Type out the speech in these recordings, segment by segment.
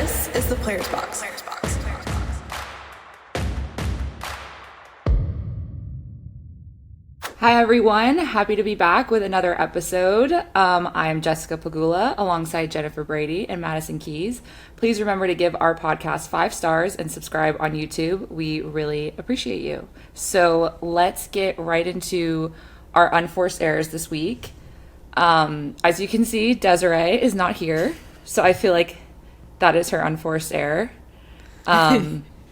This is the Players Box. Hi everyone, happy to be back with another episode. I am Jessica Pagula alongside Jennifer Brady and Madison Keys. Please remember to give our podcast 5 stars and subscribe on YouTube. We really appreciate you. So let's get right into our unforced errors this week. As you can see, Desiree is not here, so I feel like that is her unforced error.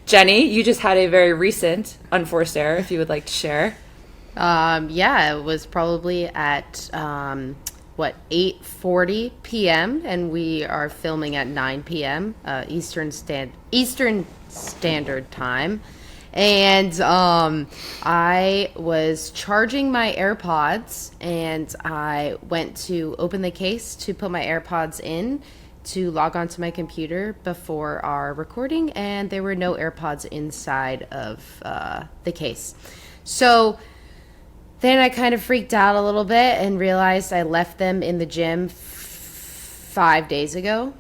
Jenny, you just had a very recent unforced error, if you would like to share. Yeah, it was probably at 8:40 p.m. and we are filming at 9 p.m. Eastern Standard Time. And I was charging my AirPods and I went to open the case to put my AirPods in to log onto my computer before our recording, and there were no AirPods inside of the case. So then I kind of freaked out a little bit and realized I left them in the gym 5 days ago.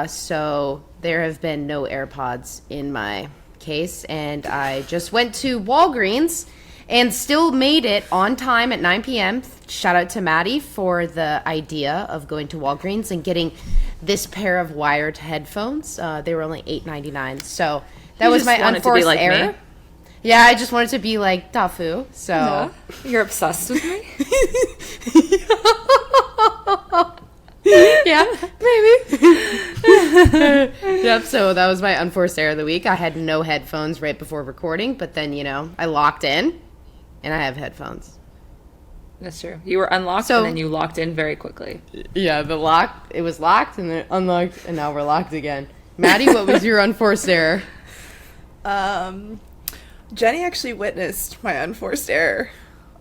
So there have been no AirPods in my case, and I just went to Walgreens and still made it on time at 9 p.m. Shout out to Maddie for the idea of going to Walgreens and getting this pair of wired headphones. They were only $8.99. So that was my unforced error. Me. Yeah, I just wanted to be like Dafu, so... Yeah. You're obsessed with me? Yeah, maybe. Yep, so that was my unforced error of the week. I had no headphones right before recording, but then, I locked in, and I have headphones. That's true. You were unlocked, and then you locked in very quickly. Yeah, it was locked, and then unlocked, and now we're locked again. Maddie, what was your unforced error? Jenny actually witnessed my unforced error.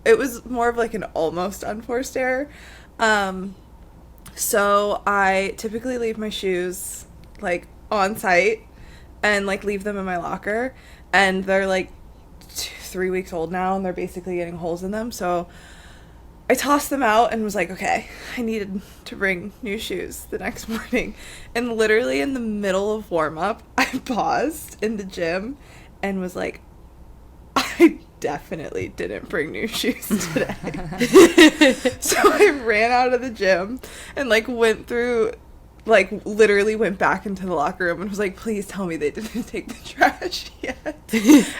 It was more of like an almost unforced error. So I typically leave my shoes like on site and like leave them in my locker, and they're like 3 weeks old now and they're basically getting holes in them. So I tossed them out and was like, okay, I needed to bring new shoes the next morning. And literally in the middle of warm up, I paused in the gym and was like, I definitely didn't bring new shoes today. So I ran out of the gym and literally went back into the locker room and was like, please tell me they didn't take the trash yet.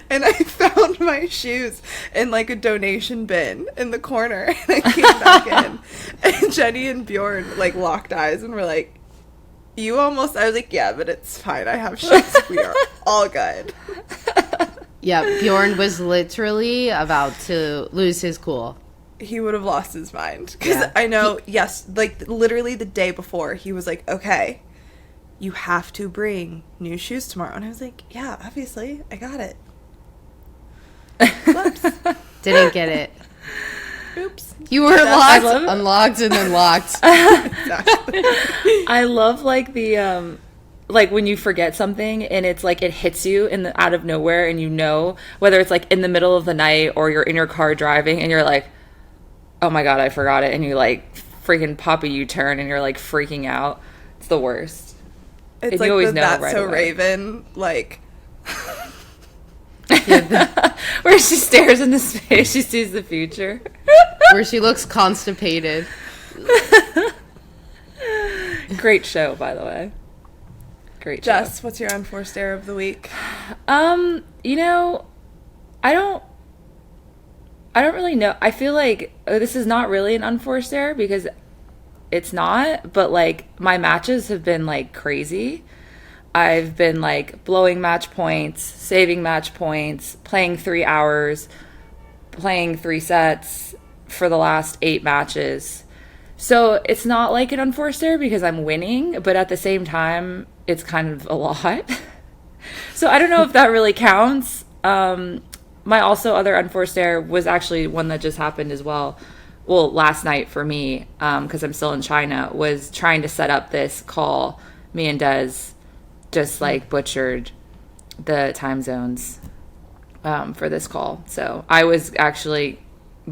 And I found my shoes in like a donation bin in the corner, and I came back in, and Jenny and Bjorn like locked eyes and were like, I was like, yeah, but it's fine, I have shoes, we are all good. Yeah, Bjorn was literally about to lose his cool. He would have lost his mind. Because I know, literally the day before, he was like, okay, you have to bring new shoes tomorrow. And I was like, yeah, obviously, I got it. Whoops. Didn't get it. Oops. You were locked, unlocked, and then locked. Exactly. I love, like, the... like when you forget something and it's like it hits you out of nowhere, and whether it's like in the middle of the night or you're in your car driving and you're like, oh my god, I forgot it, and you like freaking pop a U-turn and you're like freaking out. It's the worst. It's and like you always know That's right So away. Raven, like where she stares into space, she sees the future. Where she looks constipated. Great show, by the way. Great Jess, show. what's your unforced error of the week? I don't really know. I feel like this is not really an unforced error because it's not, but like my matches have been like crazy. I've been like blowing match points, saving match points, playing 3 hours, playing 3 sets for the last 8 matches. So it's not like an unforced error because I'm winning, but at the same time, it's kind of a lot. So I don't know if that really counts. My also other unforced error was actually one that just happened as well. Well, last night for me, because I'm still in China, was trying to set up this call. Me and Des just like butchered the time zones for this call. So I was actually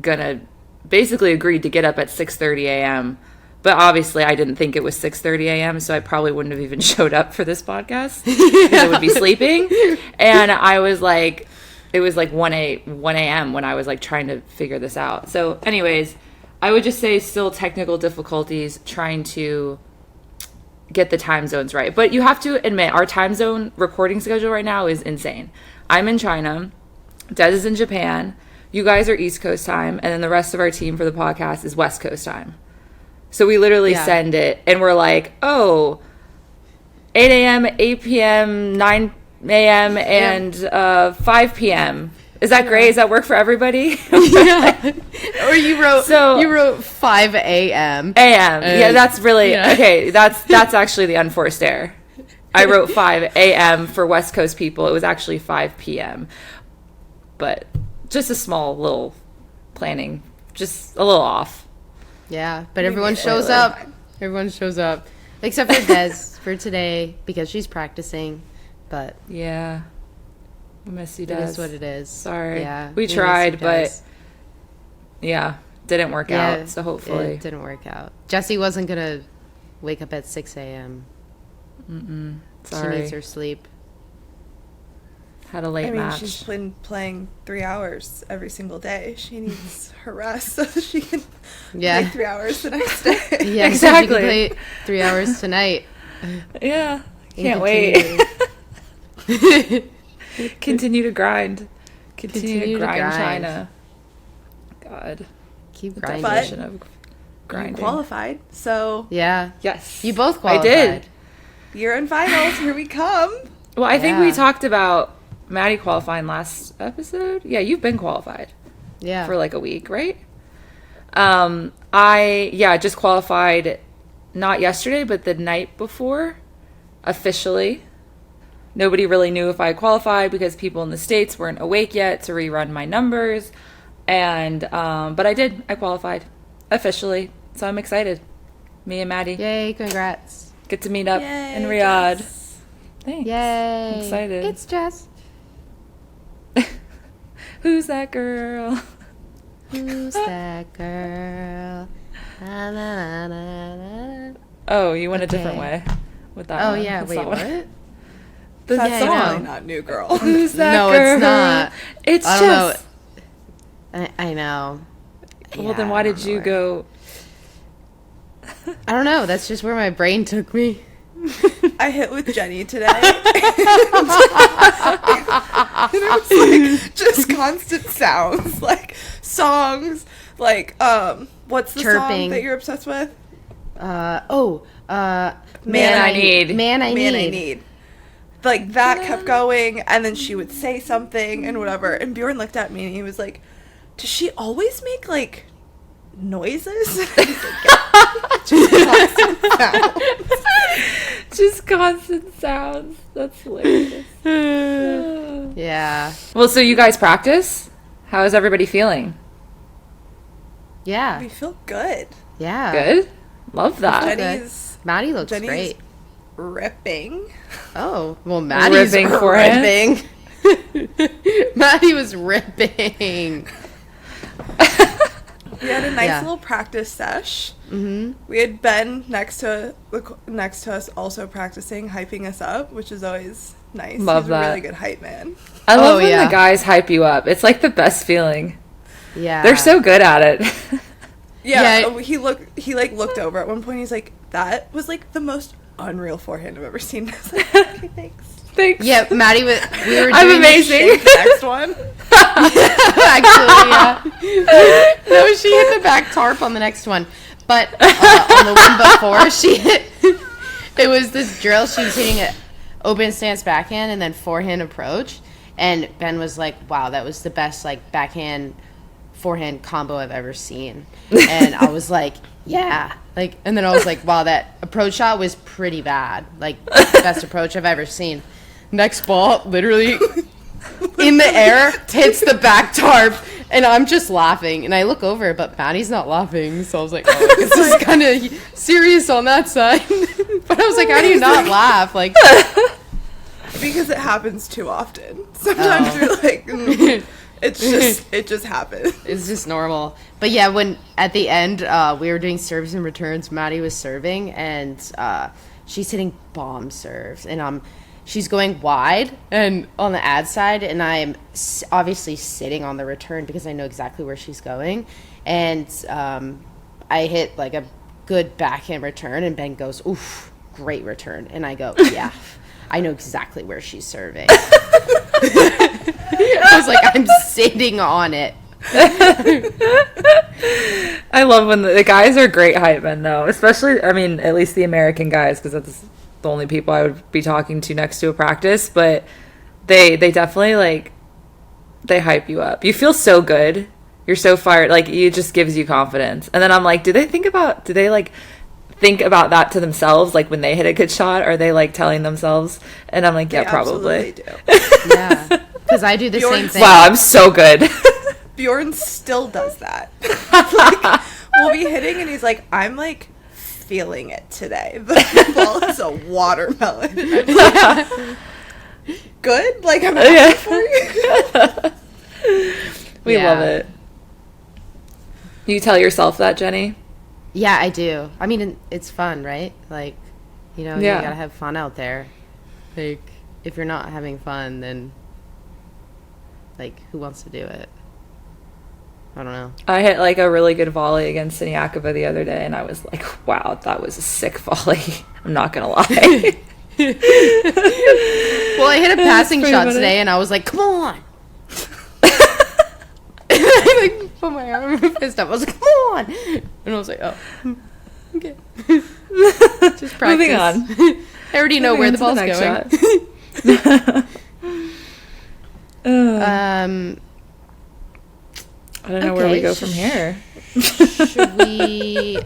gonna basically agreed to get up at 6:30 a.m. But obviously, I didn't think it was 6:30 a.m., so I probably wouldn't have even showed up for this podcast because I would be sleeping. And I was like, it was like 1 a.m. when I was like trying to figure this out. So anyways, I would just say still technical difficulties trying to get the time zones right. But you have to admit, our time zone recording schedule right now is insane. I'm in China. Des is in Japan. You guys are East Coast time. And then the rest of our team for the podcast is West Coast time. So we literally send it, and we're like, oh, 8 a.m., 8 p.m., 9 a.m., and 5 p.m. Is that great? Does that work for everybody? Yeah. Or you wrote 5 a.m. A.m. Yeah, that's really okay. That's actually the unforced error. I wrote 5 a.m. for West Coast people. It was actually 5 p.m. But just a small little planning, just a little off. Yeah, but everyone shows up. Everyone shows up. Except for Des for today because she's practicing. But yeah, I miss you, Des. It is what it is. Sorry. Yeah, we tried, but yeah, didn't work out. So hopefully it didn't work out. Jessie wasn't gonna wake up at 6 a.m. Sorry. She needs her sleep. Had a late match. She's been playing 3 hours every single day. She needs her rest so that she can play 3 hours the next day. Yeah, exactly. So she can play 3 hours tonight. Yeah, can't wait. Continue to grind. Continue to grind China. God. Keep the grinding. definition of grinding. You qualified, so yeah. Yes. You both qualified. I did. You're in finals. Here we come. Well, I think we talked about Maddie qualifying last episode. Yeah, you've been qualified. Yeah. For like a week, right? I just qualified not yesterday, but the night before, officially. Nobody really knew if I qualified because people in the States weren't awake yet to rerun my numbers. And but I did. I qualified officially. So I'm excited. Me and Maddie. Yay, congrats. Get to meet up in Riyadh. Jess. Thanks. Yay. I'm excited. It's Jess. Who's that girl? Who's that girl? Na, na, na, na. Oh, you went a different way with that one. Oh, yeah. That's Wait, not what? That's I totally know. not New Girl. Who's that No, girl? it's not. It's I just... don't know. I know. Well, Yeah, then why I did don't you know go... I don't know. That's just where my brain took me. I hit with Jenny today. And it was like just constant sounds, like songs, like what's the Chirping. song that you're obsessed with? Man I Need. Man I Man I Need. Need. Like that kept going, and then she would say something and whatever. And Bjorn looked at me and he was like, "Does she always make like noises?" And I was like, "Yeah." Just constant sounds. That's hilarious. Yeah. Well, so you guys practice? How is everybody feeling? Yeah. We feel good. Yeah. Good? Love that. Maddie looks Jenny's great. ripping. Oh, well, Maddie's Ripping forehand? Maddie was ripping. We had a nice little practice sesh. Mm-hmm. We had Ben next to us also practicing, hyping us up, which is always nice. Love He's that. a really good hype man. I love when the guys hype you up. It's like the best feeling. Yeah. They're so good at it. Yeah. He looked over at one point. He's like, "That was like the most unreal forehand I've ever seen." I was like, "Okay, thanks." Thanks. Yeah, Maddie was. We were doing I'm amazing. The next one. Actually, yeah. No, she hit the back tarp on the next one, but on the one before, she hit. It was this drill. She was hitting an open stance backhand and then forehand approach, and Ben was like, "Wow, that was the best like backhand forehand combo I've ever seen." And I was like, "Yeah." Like, and then I was like, "Wow, that approach shot was pretty bad. Like, best approach I've ever seen." Next ball, literally in the air, hits the back tarp, and I'm just laughing. And I look over, but Maddie's not laughing. So I was like, "Oh, this is kind of serious on that side." But I was like, "How do you not laugh?" Like, Because it happens too often. Sometimes you're like, it just happened. It's just normal. But yeah, when at the end we were doing serves and returns, Maddie was serving, and she's hitting bomb serves, and she's going wide and on the ad side, and I'm obviously sitting on the return because I know exactly where she's going, and I hit like a good backhand return, and Ben goes, "Oof, great return," and I go, "Yeah, I know exactly where she's serving." I was like, I'm sitting on it. I love when the guys are great hype men, though. Especially, I mean, at least the American guys, because that's the only people I would be talking to next to a practice. But they definitely, like, they hype you up. You feel so good. You're so fired. Like, it just gives you confidence. And then I'm like, do they think about that to themselves, like, when they hit a good shot? Are they, like, telling themselves? And I'm like, yeah, They probably. do. Yeah. Because I do the same thing. Wow, I'm so good. Bjorn still does that. Like, we'll be hitting, and he's like, I'm like feeling it today. The ball is a watermelon. I'm like, good? Like, I'm happy for you. We love it. You tell yourself that, Jenny? Yeah, I do. I mean, it's fun, right? Like, you know, you gotta have fun out there. Like, if you're not having fun, then, like, who wants to do it? I don't know. I hit, like, a really good volley against Siniakova the other day, and I was like, wow, that was a sick volley. I'm not gonna lie. Well, I hit a passing shot today, and I was like, come on! I, like, put my arm in my fist up. I was like, come on! And I was like, oh, okay. Just practice. Moving on. I already know where the ball's going. I don't know where we go from here. Should we,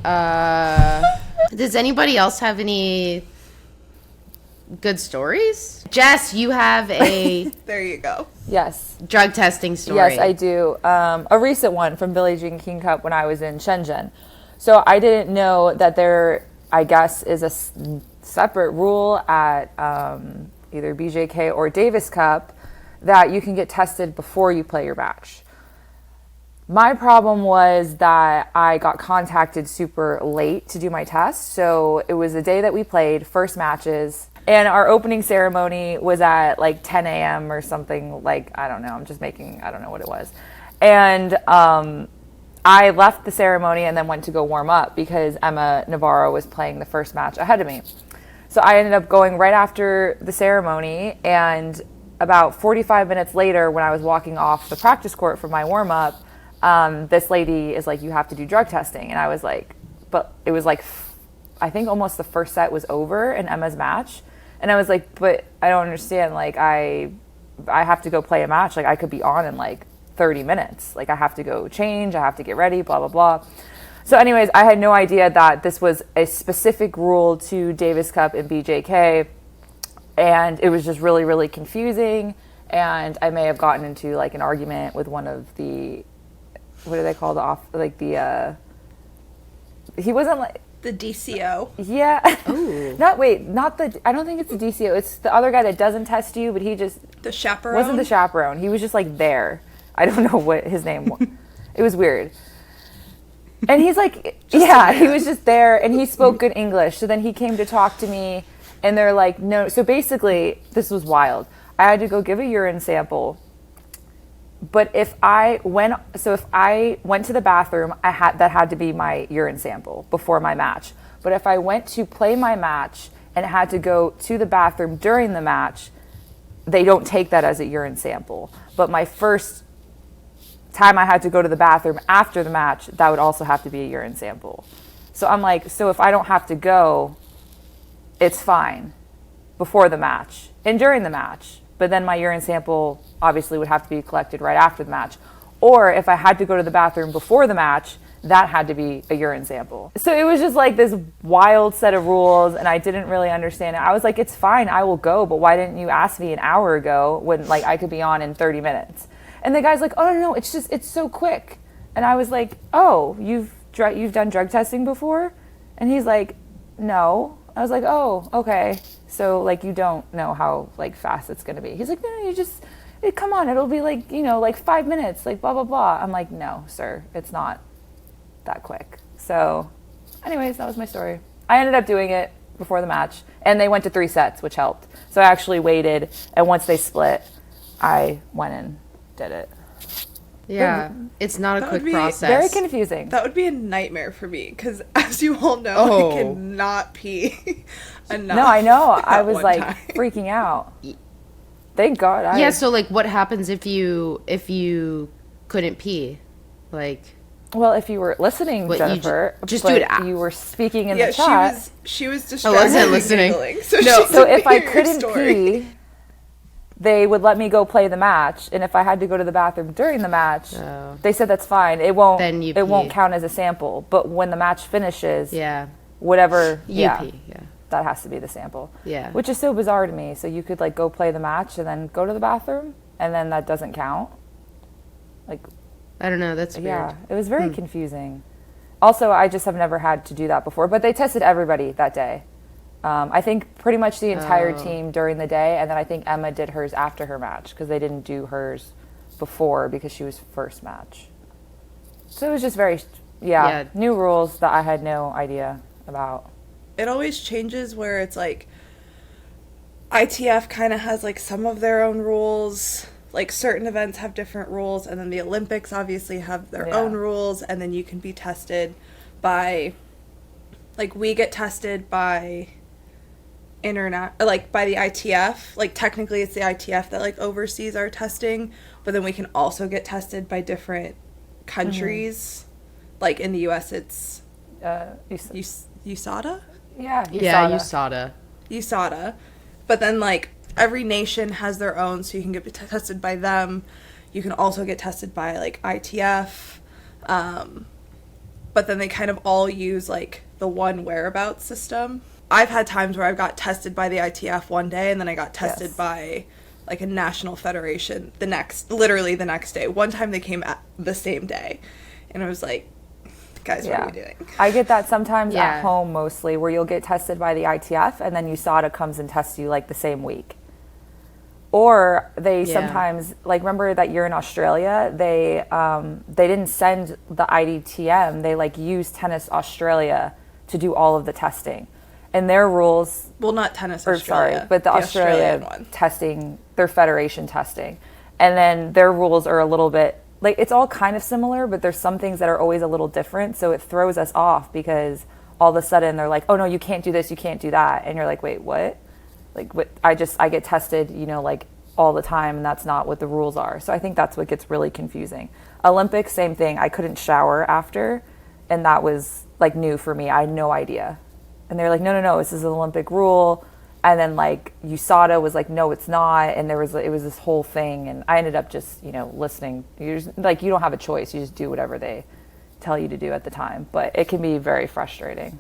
does anybody else have any good stories? Jess, you have a There you go. Yes. drug testing story. Yes, I do. A recent one from Billie Jean King Cup when I was in Shenzhen. So I didn't know that there, I guess, is a separate rule at either BJK or Davis Cup that you can get tested before you play your match. My problem was that I got contacted super late to do my test. So it was the day that we played, first matches, and our opening ceremony was at like 10 a.m. or something, like, I don't know, I don't know what it was. And I left the ceremony and then went to go warm up because Emma Navarro was playing the first match ahead of me. So I ended up going right after the ceremony, and about 45 minutes later when I was walking off the practice court for my warm up, this lady is like, you have to do drug testing. And I was like, but it was like, I think almost the first set was over in Emma's match. And I was like, but I don't understand. Like, I have to go play a match. Like, I could be on in like 30 minutes. Like, I have to go change. I have to get ready, blah, blah, blah. So anyways, I had no idea that this was a specific rule to Davis Cup and BJK. And it was just really, really confusing. And I may have gotten into like an argument with one of the, what do they call he wasn't like The DCO. Yeah. Ooh. I don't think it's the DCO. It's the other guy that doesn't test you, but he just The chaperone. wasn't the chaperone. He was just like there. I don't know what his name was. It was weird. And he's like, he was just there, and he spoke good English. So then he came to talk to me, and they're like, no. So basically, this was wild. I had to go give a urine sample. But if I went to the bathroom, that had to be my urine sample before my match. But if I went to play my match and had to go to the bathroom during the match, they don't take that as a urine sample. But my first time I had to go to the bathroom after the match, that would also have to be a urine sample. So I'm like, so if I don't have to go, it's fine before the match and during the match. But then my urine sample obviously would have to be collected right after the match. Or if I had to go to the bathroom before the match, that had to be a urine sample. So it was just like this wild set of rules, and I didn't really understand it. I was like, it's fine, I will go, but why didn't you ask me an hour ago when like I could be on in 30 minutes? And the guy's like, oh, no, it's so quick. And I was like, oh, you've done drug testing before? And he's like, no. I was like, oh, okay. So like, you don't know how like fast it's going to be. He's like, no, come on, it'll be like, like 5 minutes, like blah, blah, blah. I'm like, no, sir, it's not that quick. So anyways, that was my story. I ended up doing it before the match, and they went to 3 sets, which helped. So I actually waited, and once they split, I went and did it. Yeah, it's not a That quick would be process. Very confusing. That would be a nightmare for me because, as you all know, I cannot pee enough. No, I know. I was one like time. freaking out. Thank God. Yeah, so like what happens if you couldn't pee? Like, Well, if you were listening, What, you Jennifer, just but do it you were speaking in Yeah, the chat. she was I distracted. wasn't and listening. giggling, so No. she So didn't if I hear your couldn't story. pee, they would let me go play the match, and if I had to go to the bathroom during the match, Oh. they said that's fine. It won't. Then you it won't pee. count as a sample. But when the match finishes, yeah, whatever, you yeah, pee. Yeah, that has to be the sample. Yeah. Which is so bizarre to me. So you could like go play the match and then go to the bathroom, and then that doesn't count. Like, I don't know. That's weird. yeah, it was very confusing. Also, I just have never had to do that before. But they tested everybody that day. I think pretty much the entire team during the day, and then I think Emma did hers after her match because they didn't do hers before because she was first match. So it was just very, Yeah. new rules that I had no idea about. It always changes where it's like ITF kind of has like some of their own rules. Like certain events have different rules, and then the Olympics obviously have their Yeah. own rules, and then you can be tested by, like, we get tested by by the ITF. Like technically it's the ITF that like oversees our testing, but then we can also get tested by different countries. Like in the US it's USADA? Yeah, Yeah, USADA. USADA. But then like every nation has their own, so you can get tested by them. You can also get tested by like ITF. But then they kind of all use like the one whereabouts system. I've had times where I've got tested by the ITF one day, and then I got tested Yes. by like a national federation literally the next day. One time they came at the same day, and I was like, guys, what are we doing? I get that sometimes Yeah. at home mostly, where you'll get tested by the ITF and then USADA comes and tests you like the same week. Or they Yeah. sometimes, like, remember that year in Australia, they didn't send the IDTM, they like used Tennis Australia to do all of the testing. And their rules, Well, not Tennis or Australia. sorry, but the Australian Australia one. testing, their federation testing. And then their rules are a little bit, like, it's all kind of similar, but there's some things that are always a little different. So it throws us off because all of a sudden they're like, oh no, you can't do this, you can't do that. And you're like, wait, what? Like, what? I get tested, like all the time, and that's not what the rules are. So I think that's what gets really confusing. Olympics, same thing. I couldn't shower after, and that was like new for me. I had no idea. And they're like, no, this is an Olympic rule. And then like USADA was like, no, it's not. And it was this whole thing. And I ended up just, listening. You don't have a choice. You just do whatever they tell you to do at the time. But it can be very frustrating.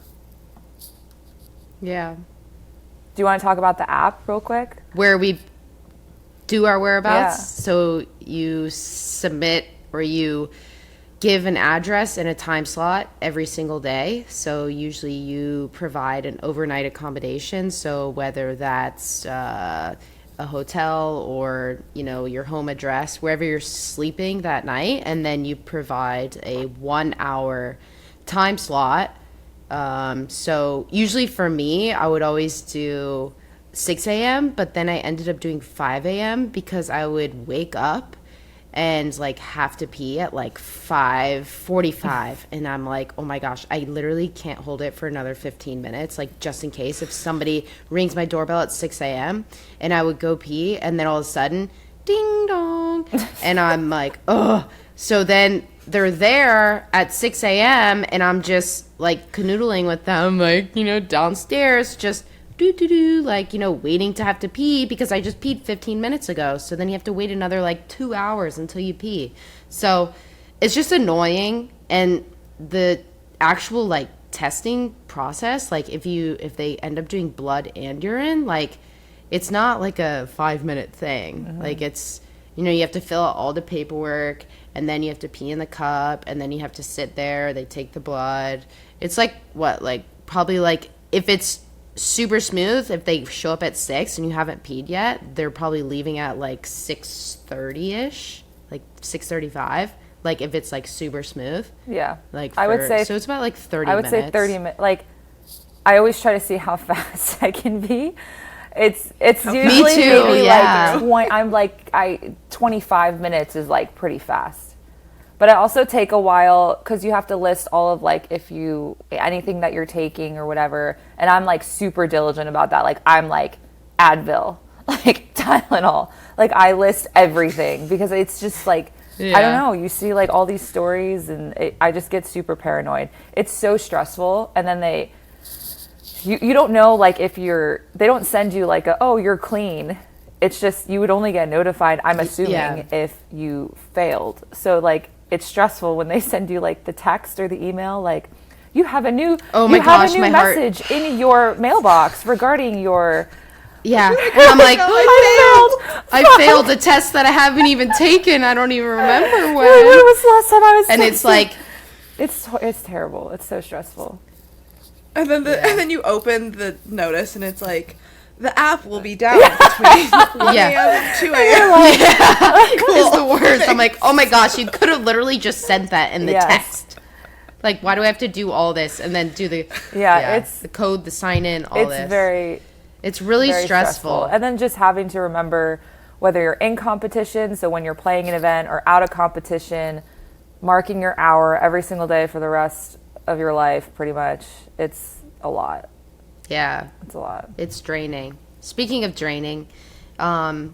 Yeah. Do you want to talk about the app real quick? Where we do our whereabouts. Yeah. So you submit or you give an address and a time slot every single day. So usually you provide an overnight accommodation. So whether that's a hotel or, your home address, wherever you're sleeping that night, and then you provide a 1 hour time slot. So usually for me, I would always do 6 a.m., but then I ended up doing 5 a.m. because I would wake up and like have to pee at like 5:45, and I'm like, oh my gosh, I literally can't hold it for another 15 minutes, like just in case if somebody rings my doorbell at 6 a.m. and I would go pee, and then all of a sudden, ding dong, and I'm like, ugh. So then they're there at 6 a.m. and I'm just like canoodling with them, like, downstairs, just like, waiting to have to pee because I just peed 15 minutes ago. So then you have to wait another like 2 hours until you pee. So it's just annoying. And the actual like testing process, like if they end up doing blood and urine, like it's not like a 5-minute thing. Mm-hmm. Like it's, you have to fill out all the paperwork, and then you have to pee in the cup, and then you have to sit there. They take the blood. It's like what, like probably like if it's super smooth, if they show up at 6 and you haven't peed yet, they're probably leaving at like 6:30ish, like 6:35. Like if it's like super smooth. Yeah. Like I would say so it's about like 30 minutes. I would say 30 minutes. Like I always try to see how fast I can be. It's usually Me too, maybe yeah. like 25 minutes is like pretty fast. But I also take a while because you have to list all of like anything that you're taking or whatever. And I'm like super diligent about that. Like I'm like Advil, like Tylenol. Like I list everything because it's just like, I don't know. You see like all these stories and I just get super paranoid. It's so stressful. And then you don't know like if they don't send you like you're clean. It's just, you would only get notified, I'm assuming, if you failed. So like, it's stressful when they send you like the text or the email, like you have a new message in your mailbox regarding your. Yeah, and I'm like, I failed a test that I haven't even taken. I don't even remember when. When was the last time I was? And tested? it's like, it's terrible. It's so stressful. And then and then you open the notice and it's like, the app will be down between 1 a.m. and 2 a.m. Cool. It's the worst. I'm like, oh my gosh, you could have literally just sent that in the text. Like, why do I have to do all this and then do the it's the code, the sign in, all this? It's really very stressful. And then just having to remember whether you're in competition, so when you're playing an event, or out of competition, marking your hour every single day for the rest of your life, pretty much. It's a lot. Yeah. It's a lot. It's draining. Speaking of draining, Kasatkina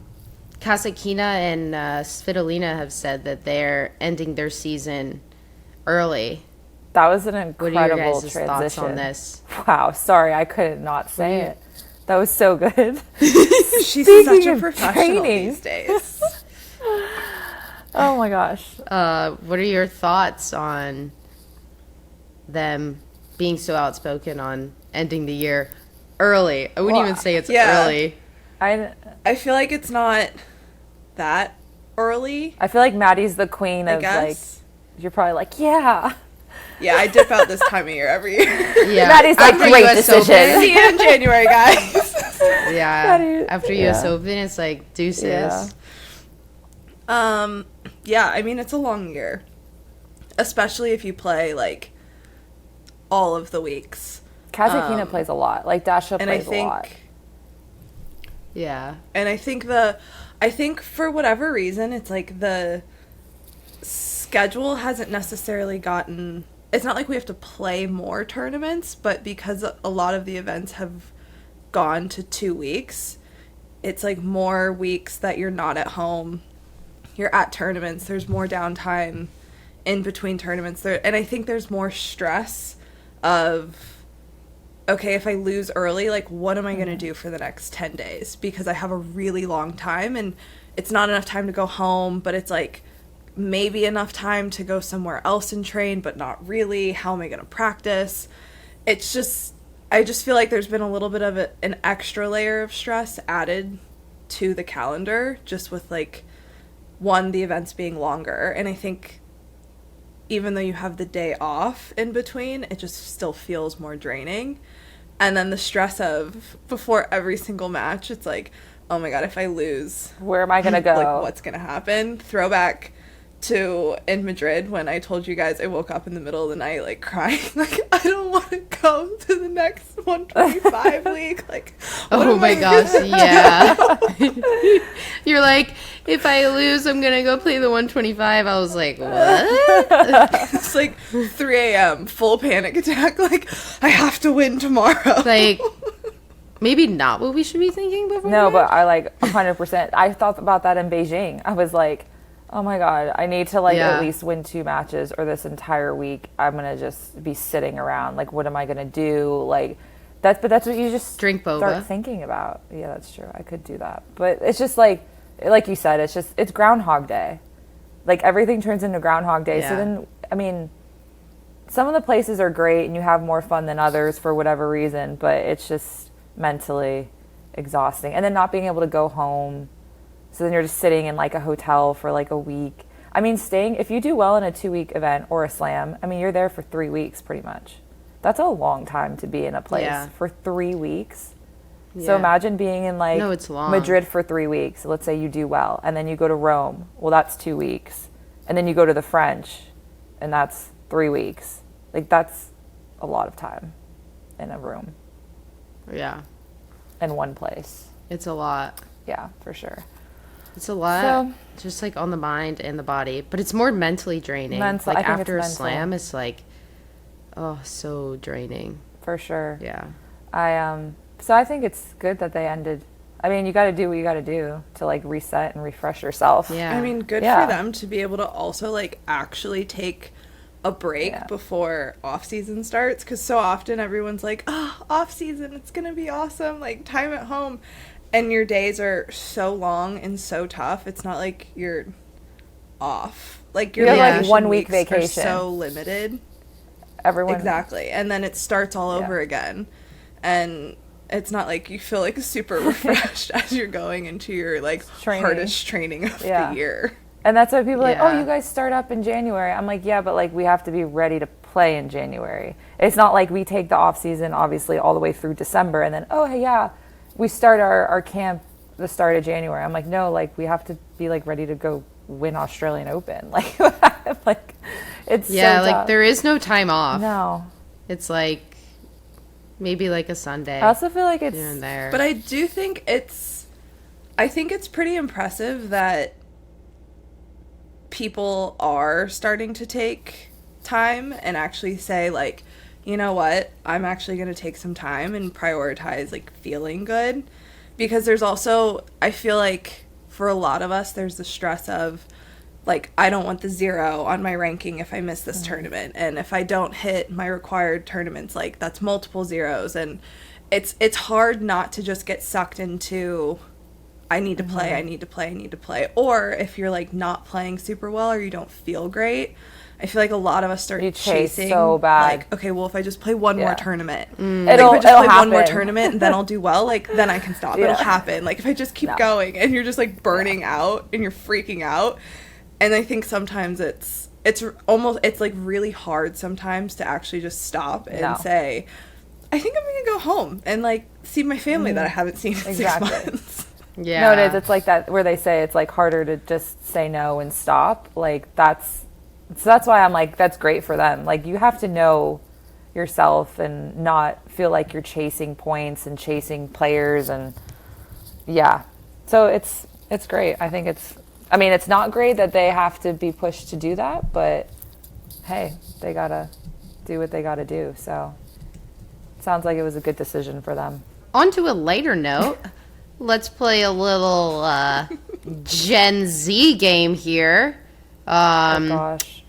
and Svitolina have said that they're ending their season early. That was an incredible what are your guys' transition. thoughts on this? Wow, sorry, I couldn't not say it. That was so good. She's such a professional these days. Oh my gosh. What are your thoughts on them being so outspoken on ending the year early? I wouldn't even say it's early. I feel like it's not that early. I feel like Maddie's the queen of like, you're probably like, yeah, I dip out this time of year every year. Yeah, Maddie's like, great decision. See you in January, guys. Yeah, after US Open, it's like deuces. Yeah, I mean, it's a long year, especially if you play like all of the weeks. Kasatkina plays a lot. Like Dasha plays a lot. Yeah. And I think for whatever reason, it's like the schedule hasn't necessarily gotten, it's not like we have to play more tournaments, but because a lot of the events have gone to 2 weeks, it's like more weeks that you're not at home. You're at tournaments. There's more downtime in between tournaments. And I think there's more stress of, okay, if I lose early, like, what am I going to do for the next 10 days? Because I have a really long time, and it's not enough time to go home, but it's, like, maybe enough time to go somewhere else and train, but not really. How am I going to practice? It's just, I just feel like there's been a little bit of an extra layer of stress added to the calendar, just with, like, one, the events being longer, and I think even though you have the day off in between, it just still feels more draining. And then the stress of, before every single match, it's like, oh my god, if I lose, where am I gonna go? Like, what's gonna happen? Throwback to in Madrid when I told you guys I woke up in the middle of the night, like, crying, like, I don't want to come to the next 125 league. Like, oh my gosh, yeah. You're like, if I lose, I'm gonna go play the 125. I was like, what? It's like 3 a.m., full panic attack. Like, I have to win tomorrow. Like, maybe not what we should be thinking before. No, but I like 100%. I thought about that in Beijing. I was like, oh my god, I need to like at least win 2 matches, or this entire week I'm gonna just be sitting around. Like, what am I gonna do? Like, that's what you just drink boba. Start thinking about. Yeah, that's true. I could do that, but it's just like you said, it's Groundhog Day. Like, everything turns into Groundhog Day. Yeah. So then, I mean, some of the places are great and you have more fun than others for whatever reason, but it's just mentally exhausting. And then not being able to go home. So then you're just sitting in like a hotel for like a week. I mean, if you do well in a 2-week event or a slam, I mean, you're there for 3 weeks pretty much. That's a long time to be in a place for 3 weeks. So imagine being in like it's long. Madrid for 3 weeks. Let's say you do well, and then you go to Rome. Well, that's 2 weeks, and then you go to the French, and that's 3 weeks. Like that's a lot of time in a room. Yeah. In one place. It's a lot. Yeah, for sure. It's a lot, just like on the mind and the body, but it's more mentally draining. Mental, like I think after a it's mental. slam, it's like, oh, so draining. For sure. Yeah. So I think it's good that they ended. I mean, you got to do what you got to do to like reset and refresh yourself. Yeah. I mean, good for them to be able to also like actually take a break before off season starts, because so often everyone's like, oh, off season, it's gonna be awesome, like time at home, and your days are so long and so tough. It's not like you're off, like your like 1 week vacation are so limited. Everyone exactly, and then it starts all over again, and it's not like you feel like super refreshed as you're going into your like hardest training of the year. And that's why people are like, oh, you guys start up in January. I'm like, yeah, but like we have to be ready to play in January. It's not like we take the off season obviously all the way through December and then, oh, hey, yeah, we start our camp the start of January. I'm like, no, like we have to be like ready to go win Australian Open. Like, like it's so like tough. there is no time off. No. It's like maybe like a Sunday. I also feel like it's here and there. But I do think it's pretty impressive that people are starting to take time and actually say like, you know what, I'm actually going to take some time and prioritize like feeling good, because there's also, I feel like for a lot of us there's the stress of like, I don't want the 0 on my ranking if I miss this tournament, and if I don't hit my required tournaments, like that's multiple zeros, and it's hard not to just get sucked into I need to play, I need to play, I need to play. Or if you're like not playing super well or you don't feel great, I feel like a lot of us start chasing so bad. like, okay, well if I just play one more tournament, It'll if I just play happen. one more tournament and then I'll do well, like then I can stop. It'll happen. Like if I just keep going, and you're just like burning out and you're freaking out. And I think sometimes it's like really hard sometimes to actually just stop and say, I think I'm gonna go home and like see my family that I haven't seen in 6 months. Yeah. No, it is. It's like that where they say it's like harder to just say no and stop. Like that's why I'm like, that's great for them. Like you have to know yourself and not feel like you're chasing points and chasing players, and so it's great. I think it's not great that they have to be pushed to do that, but hey, they gotta do what they gotta do. So it sounds like it was a good decision for them. On to a lighter note. Let's play a little Gen Z game here. Oh gosh.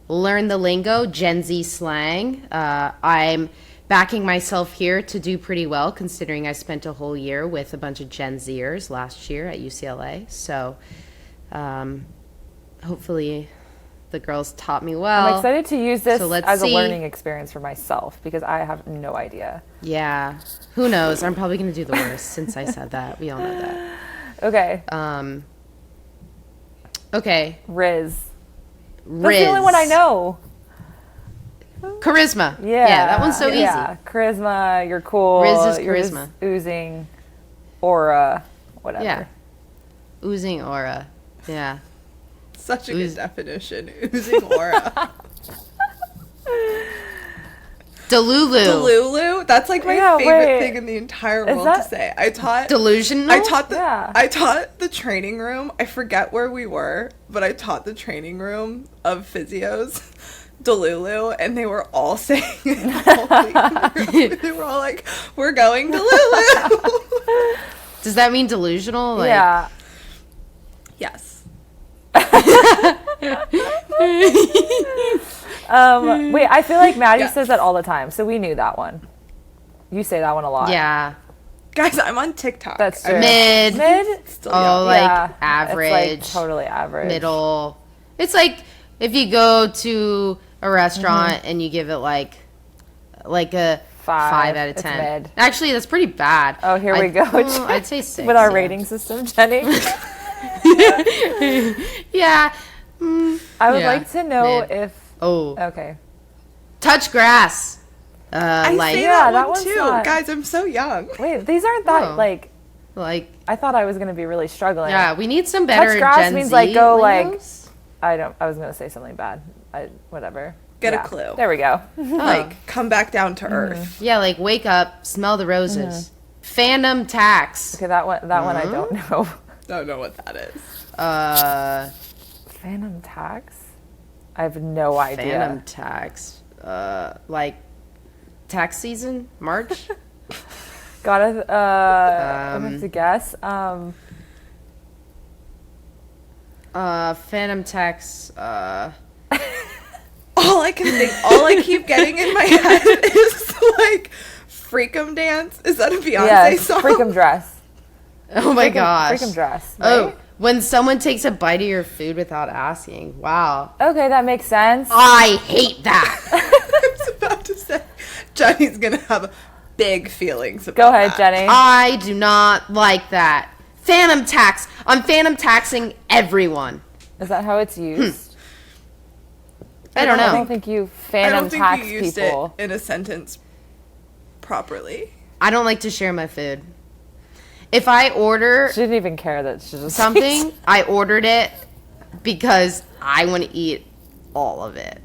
Learn the lingo, Gen Z slang. I'm backing myself here to do pretty well, considering I spent a whole year with a bunch of Gen Zers last year at UCLA. So hopefully the girls taught me well. I'm excited to use this as a see. learning experience for myself, because I have no idea. Yeah. Who knows? I'm probably going to do the worst since I said that. We all know that. Okay. Okay. Riz. That's the only one I know. Charisma. Yeah. That one's so easy. Charisma, you're cool. Riz is you're charisma. Oozing aura, whatever. Yeah. Oozing aura. Yeah. Such a good definition. Oozing aura. Delulu. That's like my favorite thing in the entire world to say. I taught delusional. I taught the training room. I forget where we were, but I taught the training room of physios Delulu, and they were all saying it. They were all like, "We're going Delulu." Does that mean delusional? Like, yeah. Yes. Wait, I feel like Maddie says that all the time, so we knew that one. You say that one a lot. Yeah. Guys, I'm on TikTok. That's true. Mid. Still young. Average. It's like totally average. Middle. It's like if you go to a restaurant and you give it like a 5 out of 10. It's mid. Actually, that's pretty bad. Oh, here we go. I'd say 6. With our rating system, Jenny. Yeah. I would like to know if... Oh. Okay. Touch grass. I like say Yeah, that that one one's too. not- Guys, I'm so young. Wait, these aren't that Oh. like. like I thought I was gonna be really struggling. yeah, we need some better Touch grass Gen means Z like go lingos. I was gonna say something bad. Whatever. Get a Yeah. clue. There we go. Like, come back down to earth. Yeah, like wake up, smell the roses. Phantom tax. Okay, that one I don't know. Don't know what that is. Phantom tax? I have no idea. Phantom tax. Like tax season, March. Gotta I have to guess. Phantom tax. All I keep getting in my head is like Freakum Dance. Is that a Beyonce Yeah, song? freakum dress. Oh my gosh. Freakum dress. Oh, Right? when someone takes a bite of your food without asking. Wow. Okay, that makes sense. I hate that. I was about to say, Jenny's gonna have big feelings about Go ahead, that. Jenny. I do not like that. Phantom tax. I'm phantom taxing everyone. Is that how it's used? I don't I don't know. think you I phantom don't think tax you used people. it in a sentence properly. I don't like to share my food. If I order She didn't even care that she just something, I ordered it because I want to eat all of it.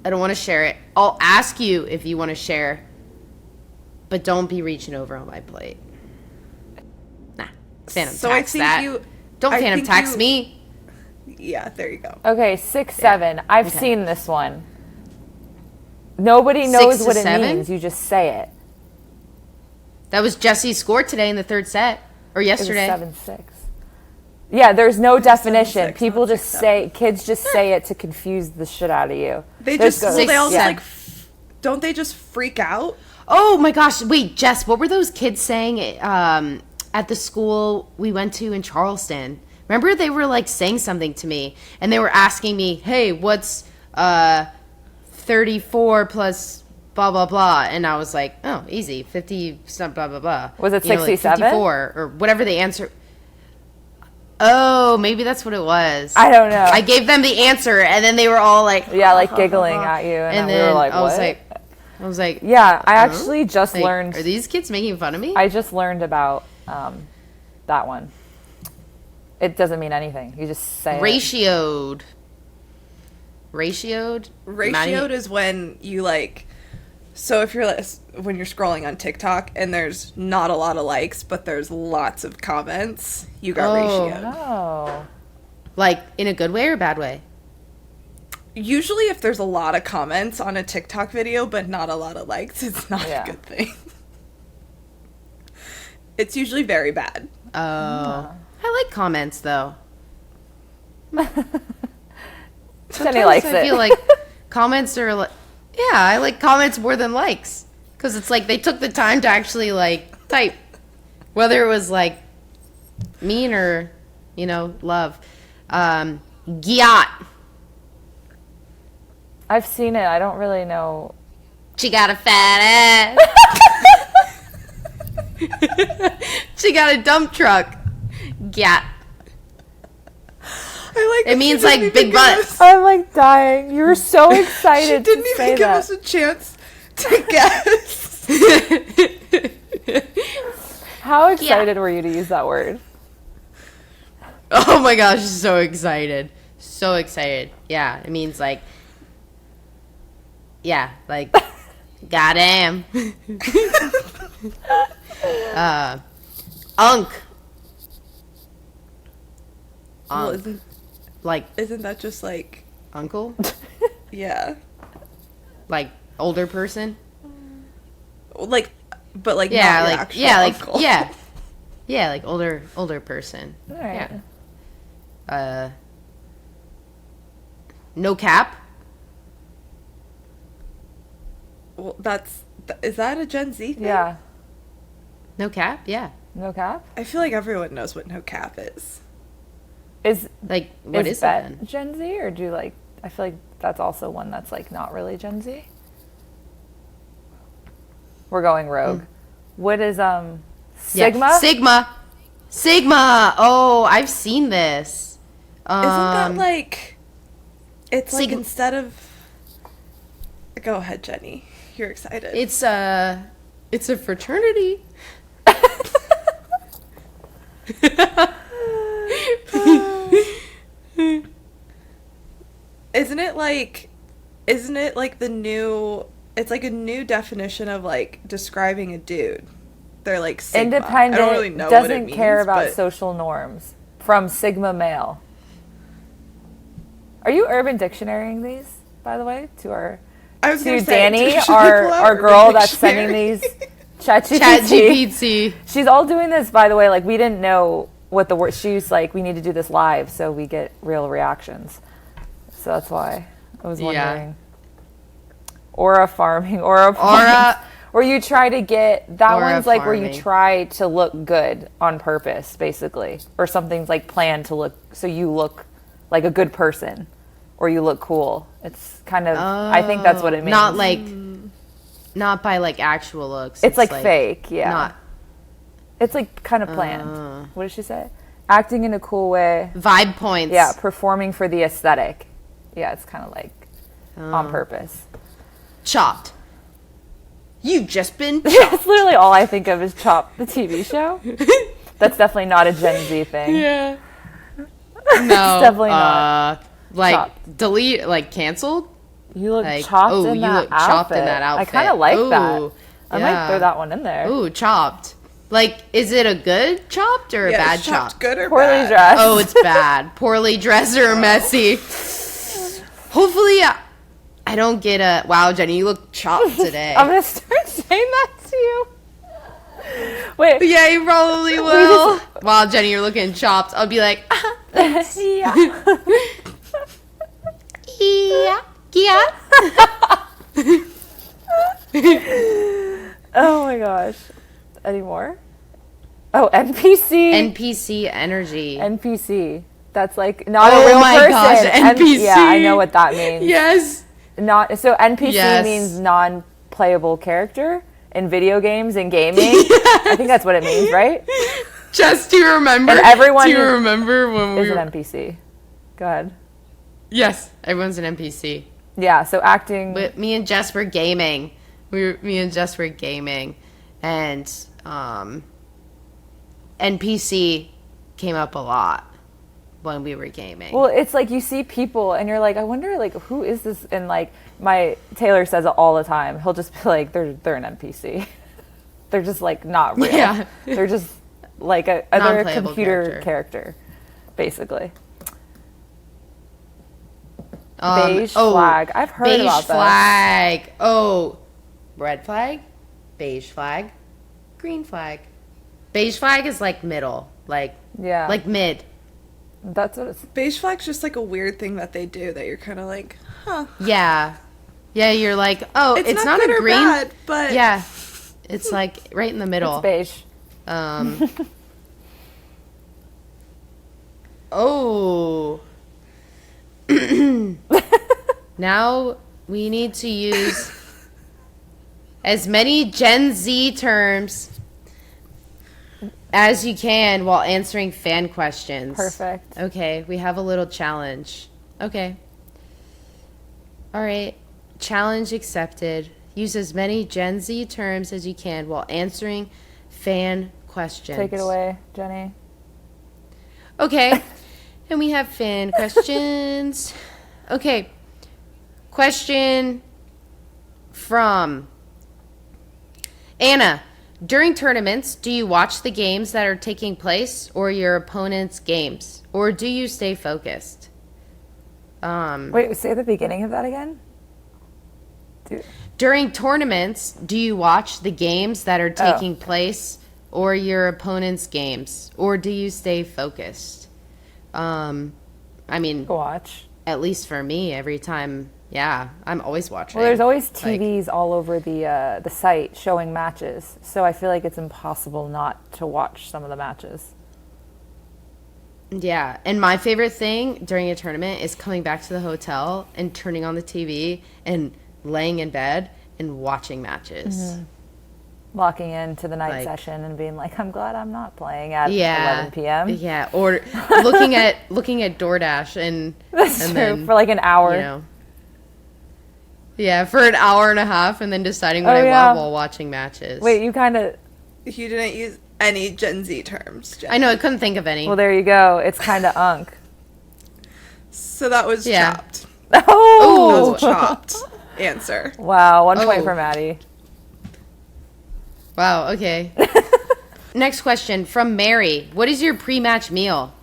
I don't want to share it. I'll ask you if you want to share, but don't be reaching over on my plate. Nah, phantom So tax I think that. you Don't I phantom think tax you- me. Yeah, there you go. Okay, 6, 7. I've Okay. seen this one. Nobody 6 knows to what it 7? means. You just say it. That was Jesse's score today in the third set or It was yesterday. 7-6. Yeah, there's no definition. 7-6, People not just 6-7. say, kids just say it to confuse the shit out of you. They There's just go- they all yeah. like don't they just freak out? Oh my gosh! Wait, Jess, what were those kids saying at the school we went to in Charleston? Remember, they were like saying something to me, and they were asking me, "Hey, what's 34 plus blah blah blah?" And I was like, "Oh, easy, 50 some blah blah blah." Was it You know, like 67? 54 or whatever the answer. Oh, maybe that's what it was. I don't know. I gave them the answer, and then they were all like, Yeah, like giggling at you. And, and we then were like, I was what? like, Yeah, I actually just like, learned. Are these kids making fun of me? I just learned about that one. It doesn't mean anything. You just say it. Ratioed. Ratioed Is when you like. So if you're when you're scrolling on TikTok and there's not a lot of likes, but there's lots of comments, you got ratioed. Oh. like in a good way or a bad way? Usually, if there's a lot of comments on a TikTok video but not a lot of likes, it's not Yeah. a good thing. It's usually very bad. Oh, I like comments though. Jenny likes I it. feel like comments are like, yeah, I like comments more than likes because it's like they took the time to actually like type, whether it was like mean or love. Gyat. I've seen it. I don't really know. She got a fat ass. She got a dump truck. Gyat. I like It means like big butt. I'm like dying. You were so excited She didn't to even say give that. us a chance to guess. How excited were you to use that word? Oh my gosh, so excited. So excited. Yeah, it means like, yeah, like, goddamn. Unk. Well, Unk. Like, isn't that just like, uncle? yeah, Like, older person? like, but like Yeah, not your like, actual yeah, like, uncle. yeah. Yeah, like older person. All right. Yeah. No cap? Well, is that a Gen Z thing? Yeah. No cap? Yeah. No cap? I feel like everyone knows what no cap is. Is Like, what is it Bet then? Gen Z, or do you like? I feel like that's also one that's like not really Gen Z. We're going rogue. What is Sigma? Yeah. Sigma. Oh, I've seen this. Isn't that like, it's like Sig- instead of, go ahead, Jenny. you're excited. It's a fraternity. Isn't it like the new, it's like a new definition of like describing a dude. They're like Sigma. Independent, I don't really know doesn't what it means, care about but social norms. From Sigma male. Are you Urban Dictionarying these, by the way, to our I was to gonna say, Danny, should we pull out our Urban girl that's Dictionary? sending these ChatGPT. ChatGPT. She's all doing this, by the way. Like, we didn't know what the word. She's like, we need to do this live so we get real reactions. So that's why I was wondering. Aura farming, aura points. Where you try to get that Aura one's like farming. where you try to look good on purpose, basically, or something's like planned to look so you look like a good person, or you look cool. It's kind of I think that's what it means. Not by like actual looks. It's like fake, yeah. Not It's like kind of planned. What did she say? Acting in a cool way. vibe points. Yeah, performing for the aesthetic. Yeah, it's kind of like on purpose. Chopped. You've just been That's literally all I think of is Chopped, the TV show. That's definitely not a Gen Z thing. Yeah. No. It's definitely not. Like Chopped. delete, like canceled. You look Like, chopped oh, in you that look outfit. chopped in that outfit. I kind of like that. Ooh, I might throw that one in there. Ooh, chopped. Like, is it a good chopped or a Yeah, bad is chopped chopped? good or Poorly bad? dressed. Oh, it's bad. Poorly dressed or messy. Hopefully, I don't get a wow, Jenny. You look chopped today. I'm gonna start saying that to you. Wait. Yeah, you probably will. Wow, Jenny, you're looking chopped. I'll be like, Yeah. yeah. Oh my gosh. Any more? Oh, NPC. NPC energy. NPC. That's like not Oh a real my person. gosh, NPC. Yeah, I know what that means. Yes. Not so NPC Yes. means non-playable character in video games and gaming. I think that's what it means, right? Just to remember. And everyone do you remember when we Is were... an NPC. Go ahead. Yes, everyone's an NPC. Yeah, so acting. But me and Jess were gaming. Me and Jess were gaming, and NPC came up a lot when we were gaming. Well, it's like you see people and you're like, I wonder like who is this? And like my Taylor says it all the time. He'll just be like, they're an NPC. They're just like not real. Yeah. They're just like another Non-playable computer character, basically. Beige oh, flag. I've heard beige about that. flag. Oh, red flag, beige flag, green flag. Beige flag is like middle, like mid. That's what it's. Beige flag's just like a weird thing that they do that you're kind of like, huh. Yeah, you're like, oh, it's not good a or green, bad, but yeah, it's like right in the middle. It's beige. Oh. Now we need to use as many Gen Z terms as you can while answering fan questions. Perfect. Okay, we have a little challenge. Okay. All right. Challenge accepted. Use as many Gen Z terms as you can while answering fan questions. Take it away, Jenny. Okay. And we have fan questions. Okay. Question from Anna. During tournaments, do you watch the games that are taking place or your opponent's games? Or do you stay focused? Wait, say the beginning of that again. During tournaments, do you watch the games that are taking place or your opponent's games? Or do you stay focused? I mean, Watch. at least for me, every time, yeah, I'm always watching. Well, there's always Like, TVs all over the site showing matches, so I feel like it's impossible not to watch some of the matches. yeah, and my favorite thing during a tournament is coming back to the hotel and turning on the TV and laying in bed and watching matches. Mm-hmm. Locking into the night Like- session and being like, I'm glad I'm not playing at Yeah, 11 p.m. Yeah, or looking at DoorDash and That's and true, then, for like an hour. you know, Yeah, for an hour and a half, and then deciding what I want while watching matches. Wait, you kind of... You didn't use any Gen Z terms, Jen. I know, I couldn't think of any. Well, there you go. It's kind of unk. So that was chopped. Oh! That was a chopped answer. Wow, 1 point for Maddie. Wow, okay. Next question from Mary. What is your pre-match meal?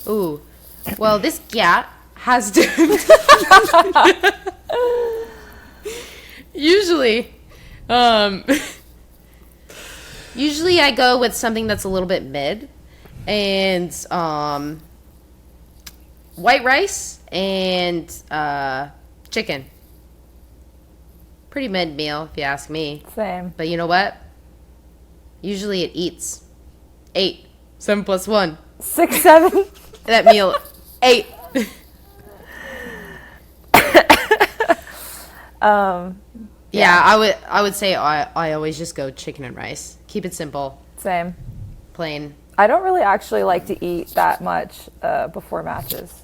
Ooh. Well, this cat has to... Usually I go with something that's a little bit mid. And white rice and chicken. Pretty mid meal, if you ask me. Same. But you know what? Usually it eats 8. 7 plus 1. 6, 7. That meal 8. Yeah, I would say I always just go chicken and rice. Keep it simple. Same. Plain. I don't really actually like to eat that much before matches.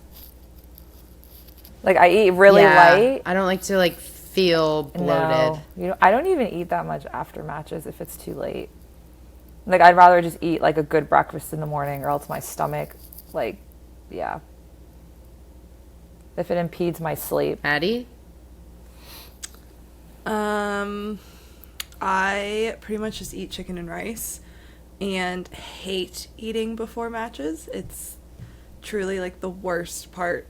Like, I eat really light. I don't like to feel bloated. No, I don't even eat that much after matches if it's too late. Like, I'd rather just eat like a good breakfast in the morning, or else my stomach, if it impedes my sleep. Maddie? I pretty much just eat chicken and rice and hate eating before matches. It's truly the worst part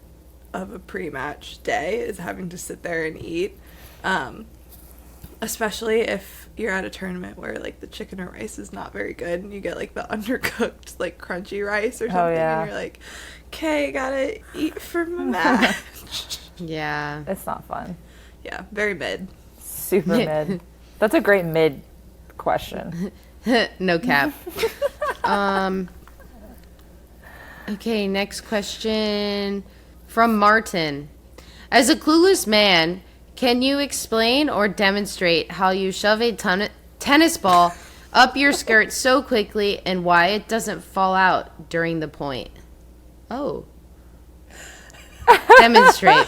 of a pre-match day is having to sit there and eat. Especially if you're at a tournament where the chicken or rice is not very good and you get the undercooked crunchy rice or something, and you're like, okay, gotta eat for my match. Yeah. It's not fun. Yeah, very mid. Super mid. That's a great mid question. No cap. Okay, next question from Martin. As a clueless man, can you explain or demonstrate how you shove a tennis ball up your skirt so quickly and why it doesn't fall out during the point? Oh. Demonstrate.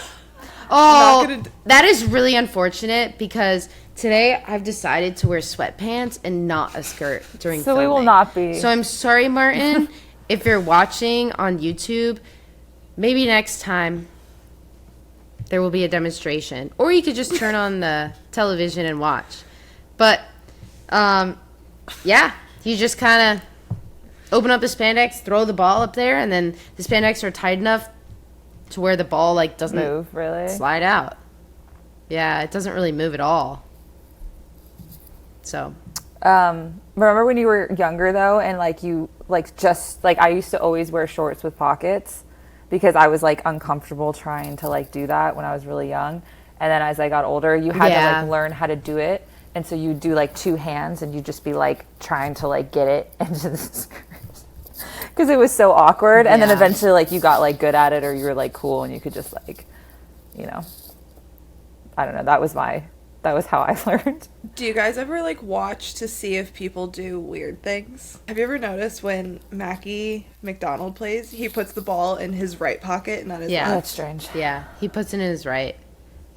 Oh, that is really unfortunate because today I've decided to wear sweatpants and not a skirt during filming. So we will not be. So I'm sorry, Martin. If you're watching on YouTube, maybe next time there will be a demonstration. Or you could just turn on the television and watch. But, yeah, you just kind of open up the spandex, throw the ball up there, and then the spandex are tight enough to where the ball doesn't move, really slide out. Yeah, it doesn't really move at all. So, remember when you were younger though, and I used to always wear shorts with pockets because I was uncomfortable trying to do that when I was really young. And then as I got older, you had to learn how to do it, and so you do 2 hands, and you just be trying to get it into the skirt. Because it was so awkward, and then eventually, you got, good at it, or you were, cool, and you could just, I don't know, that was how I learned. Do you guys ever, watch to see if people do weird things? Have you ever noticed when Mackie McDonald plays, he puts the ball in his right pocket, not his left? That's strange. Yeah, he puts it in his right.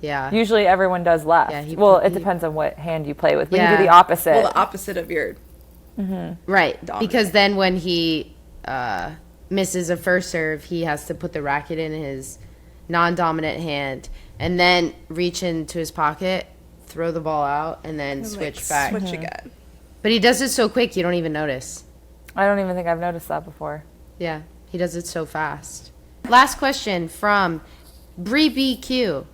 Yeah. Usually everyone does left. Yeah, it depends on what hand you play with. But you do the opposite. Well, the opposite of your... Mm-hmm. Right, dominant. Because then when he... misses a first serve, he has to put the racket in his non-dominant hand and then reach into his pocket, throw the ball out, and then switch back. Switch again. But he does it so quick, you don't even notice. I don't even think I've noticed that before. Yeah, he does it so fast. Last question from Bree BQ.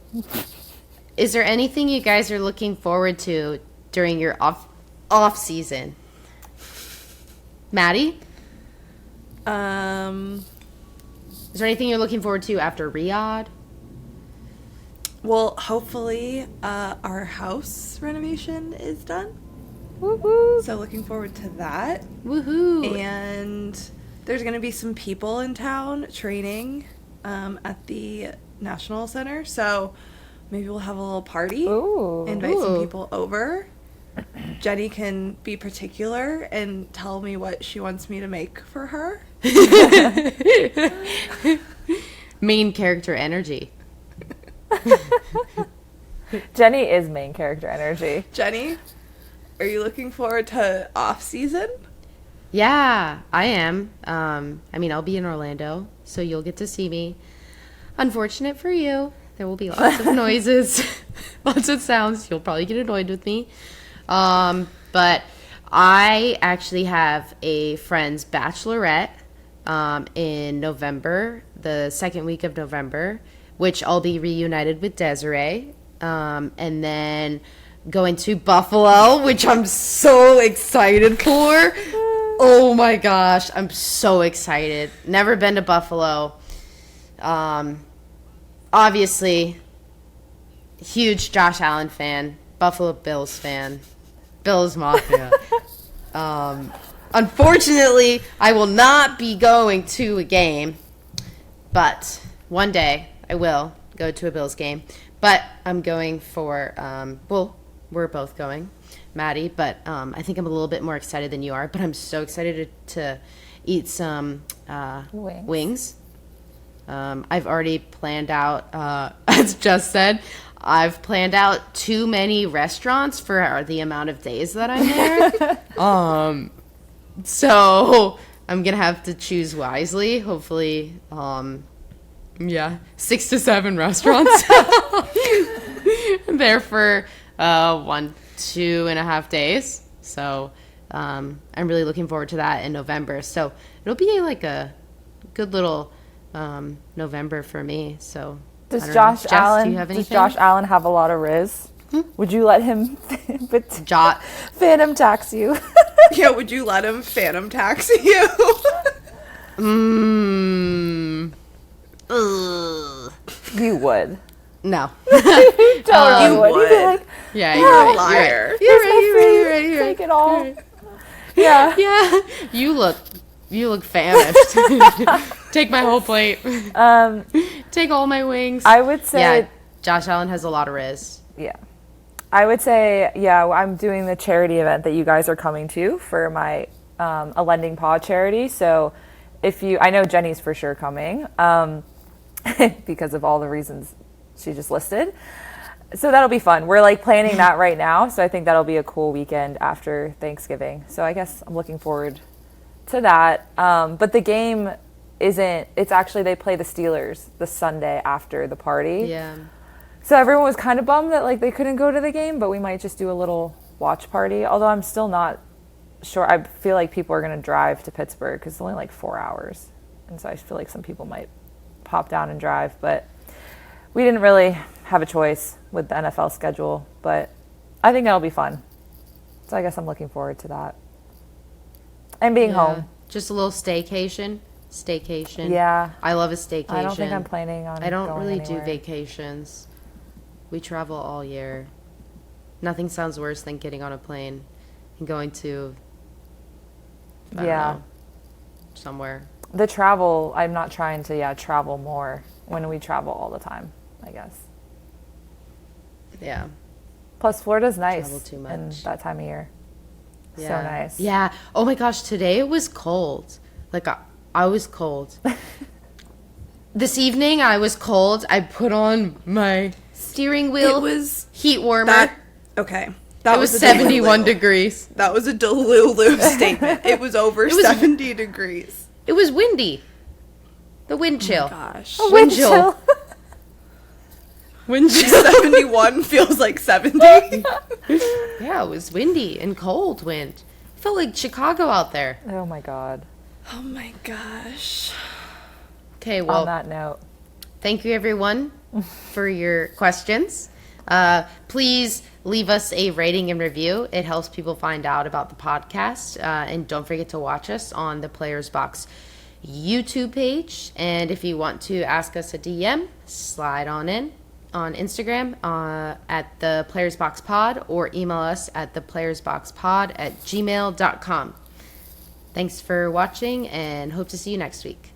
Is there anything you guys are looking forward to during your off season? Maddie? Is there anything you're looking forward to after Riyadh? Well, hopefully our house renovation is done. Woohoo! So looking forward to that. Woohoo! And there's going to be some people in town training at the National Center. So maybe we'll have a little party. Ooh. Invite some people over. Jenny can be particular and tell me what she wants me to make for her. Main character energy. Jenny is main character energy. Jenny, are you looking forward to off season? Yeah, I am. I mean, I'll be in Orlando, so you'll get to see me. Unfortunate for you, there will be lots of noises, lots of sounds. You'll probably get annoyed with me. But I actually have a friend's bachelorette in November, the second week of November, which I'll be reunited with Desiree. And then going to Buffalo, which I'm so excited for. Oh my gosh, I'm so excited. Never been to Buffalo. Obviously, huge Josh Allen fan, Buffalo Bills fan, Bills Mafia. Unfortunately, I will not be going to a game, but one day I will go to a Bills game. But I'm going for, well, we're both going, Maddie, but I think I'm a little bit more excited than you are. But I'm so excited to eat some wings. I've already planned out, as Jess said, I've planned out too many restaurants for the amount of days that I'm there. So I'm going to have to choose wisely. Hopefully, 6 to 7 restaurants. There for 1.5 days. So I'm really looking forward to that in November. So it'll be like a good little November for me. So Does I don't Josh know. Jess, Allen? do you have Does anything? Josh Allen have a lot of riz? Would you let him phantom tax you? Yeah, would you let him phantom taxi you? You would. No. Totally You would. You'd be would. like, Yeah, you're right. Liar. You're right. take it all. Yeah. Yeah. You look famished. Take my whole plate. Take all my wings. I would say, Yeah, Josh Allen has a lot of riz. yeah. I would say, yeah, I'm doing the charity event that you guys are coming to for my A Lending Paw charity. So I know Jenny's for sure coming because of all the reasons she just listed. So that'll be fun. We're like planning that right now. So I think that'll be a cool weekend after Thanksgiving. So I guess I'm looking forward to that. But the game it's actually, they play the Steelers the Sunday after the party. Yeah. So everyone was kind of bummed that like they couldn't go to the game, but we might just do a little watch party. Although I'm still not sure. I feel like people are going to drive to Pittsburgh because it's only like 4 hours. And so I feel like some people might pop down and drive. But we didn't really have a choice with the NFL schedule. But I think that'll be fun. So I guess I'm looking forward to that. And being home. Just a little staycation. Yeah. I love a staycation. I don't think I'm planning on I don't going really anywhere. do vacations. We travel all year. Nothing sounds worse than getting on a plane and going to, I don't know, somewhere. The travel, I'm not trying to, travel more when we travel all the time, I guess. Yeah. Plus, Florida's nice Travel too in much. that time of year. Yeah. So nice. Yeah. Oh my gosh, today it was cold. Like, I was cold. This evening, I was cold. I put on my steering wheel It was heat warmer. okay. It That was a 71 Delulu. degrees. That was a Delulu statement. It was over 70 degrees. It was windy. The wind chill. Gosh. Wind chill. Wind chill. 71 feels like 70. Yeah, it was windy and cold wind. It felt like Chicago out there. Oh my God. Oh my gosh. Okay, On well, that note. thank you everyone for your questions. Please leave us a rating and review. It helps people find out about the podcast. And don't forget to watch us on the Players Box YouTube page. And if you want to ask us a DM, slide on in on Instagram at the playersboxpod or email us at theplayersboxpod@gmail.com. Thanks for watching and hope to see you next week.